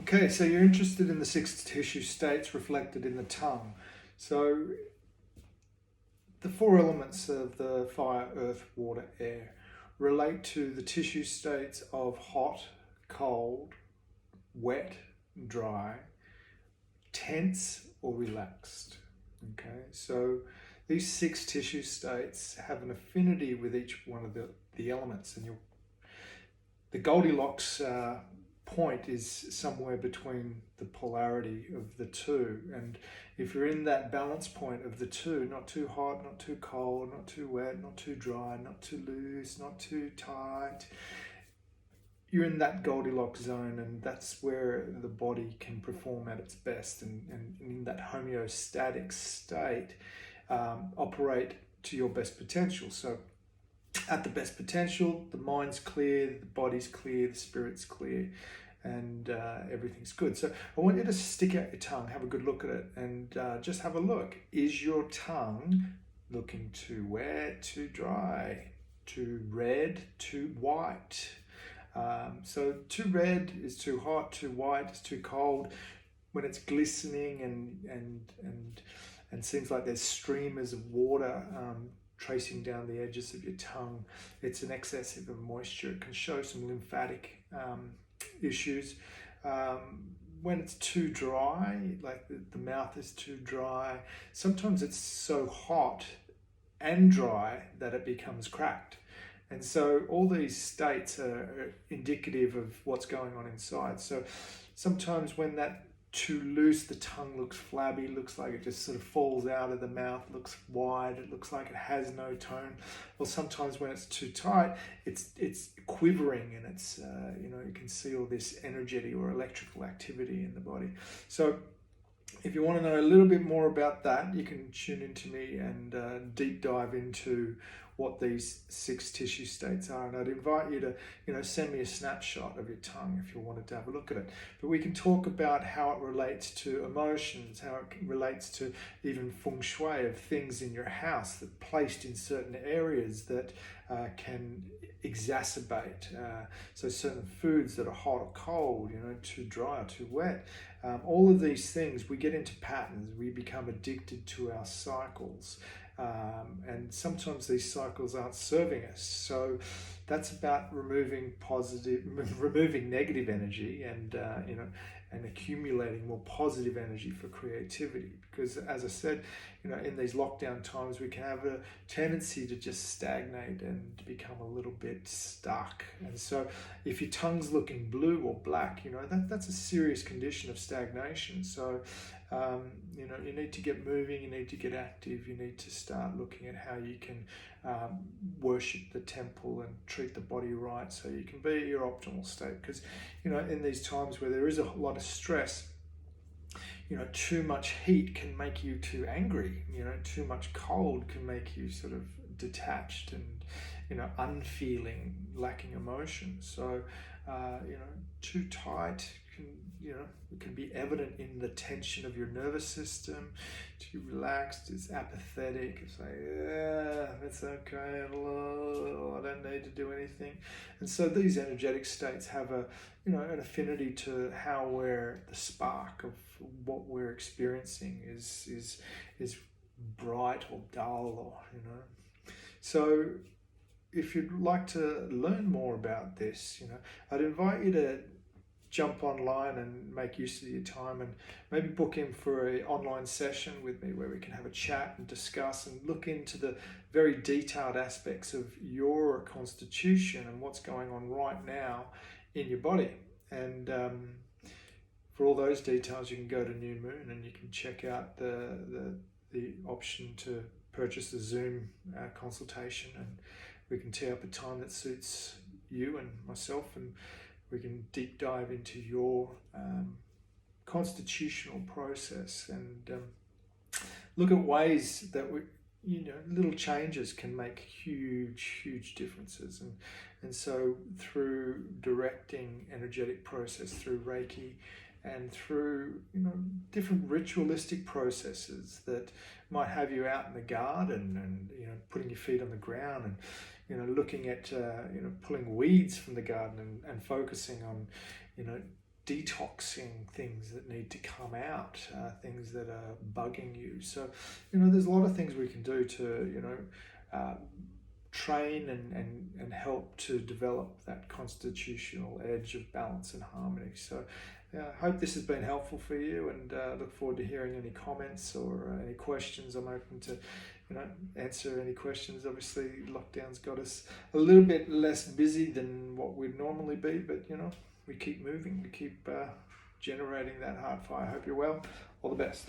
Okay, so you're interested in the six tissue states reflected in the tongue. So the four elements of the fire, earth, water, air relate to the tissue states of hot, cold, wet, dry, tense, or relaxed. Okay, so these six tissue states have an affinity with each one of the elements, and the Goldilocks point is somewhere between the polarity of the two. And if you're in that balance point of the two, not too hot, not too cold, not too wet, not too dry, not too loose, not too tight, you're in that Goldilocks zone, and that's where the body can perform at its best, and in that homeostatic state, operate to your best potential. So at the best potential, the mind's clear, the body's clear, the spirit's clear, and everything's good. So I want you to stick out your tongue, have a good look at it, and just have a look. Is your tongue looking too wet, too dry, too red, too white? So too red is too hot, too white is too cold. When it's glistening and seems like there's streamers of water tracing down the edges of your tongue, it's an excess of moisture. It can show some lymphatic issues. When it's too dry, like the mouth is too dry, sometimes it's so hot and dry that it becomes cracked. And so all these states are indicative of what's going on inside. So sometimes when that too loose, the tongue looks flabby, looks like it just sort of falls out of the mouth, looks wide, it looks like it has no tone. Well, sometimes when it's too tight, it's quivering, and it's you can see all this energetic or electrical activity in the body. So if you want to know a little bit more about that, you can tune into me and deep dive into what these six tissue states are. And I'd invite you to, send me a snapshot of your tongue if you wanted to have a look at it. But we can talk about how it relates to emotions, how it relates to even feng shui of things in your house that placed in certain areas that can exacerbate. So certain foods that are hot or cold, too dry or too wet. All of these things, we get into patterns. We become addicted to our cycles. And sometimes these cycles aren't serving us. So that's about removing negative energy and accumulating more positive energy for creativity. Because as I said, in these lockdown times, we can have a tendency to just stagnate and become a little bit stuck. And so if your tongue's looking blue or black, that's a serious condition of stagnation. So you need to get moving, you need to get active, you need to start looking at how you can worship the temple and treat the body right so you can be at your optimal state. Because in these times where there is a lot of stress, too much heat can make you too angry. Too much cold can make you sort of detached and unfeeling, lacking emotion. So too tight can be evident in the tension of your nervous system. Too relaxed, it's apathetic. It's like, yeah, it's okay. I don't need to do anything. And so these energetic states have an affinity to how the spark of what we're experiencing is bright or dull, or. So if you'd like to learn more about this, I'd invite you to jump online and make use of your time and maybe book in for an online session with me where we can have a chat and discuss and look into the very detailed aspects of your constitution and what's going on right now in your body. And for all those details, you can go to New Moon and you can check out the option to purchase a Zoom consultation, and we can tee up a time that suits you and myself, and we can deep dive into your constitutional process and look at ways that little changes can make huge differences. And so through directing energetic process through Reiki and through different ritualistic processes that might have you out in the garden and putting your feet on the ground and looking at pulling weeds from the garden and focusing on detoxing things that need to come out, things that are bugging you. So, there's a lot of things we can do to, train and help to develop that constitutional edge of balance and harmony. So I hope this has been helpful for you, and look forward to hearing any comments or any questions. I'm open to answer any questions. Obviously lockdown's got us a little bit less busy than what we'd normally be, but we keep moving, we keep generating that heart fire. I hope you're well. All the best.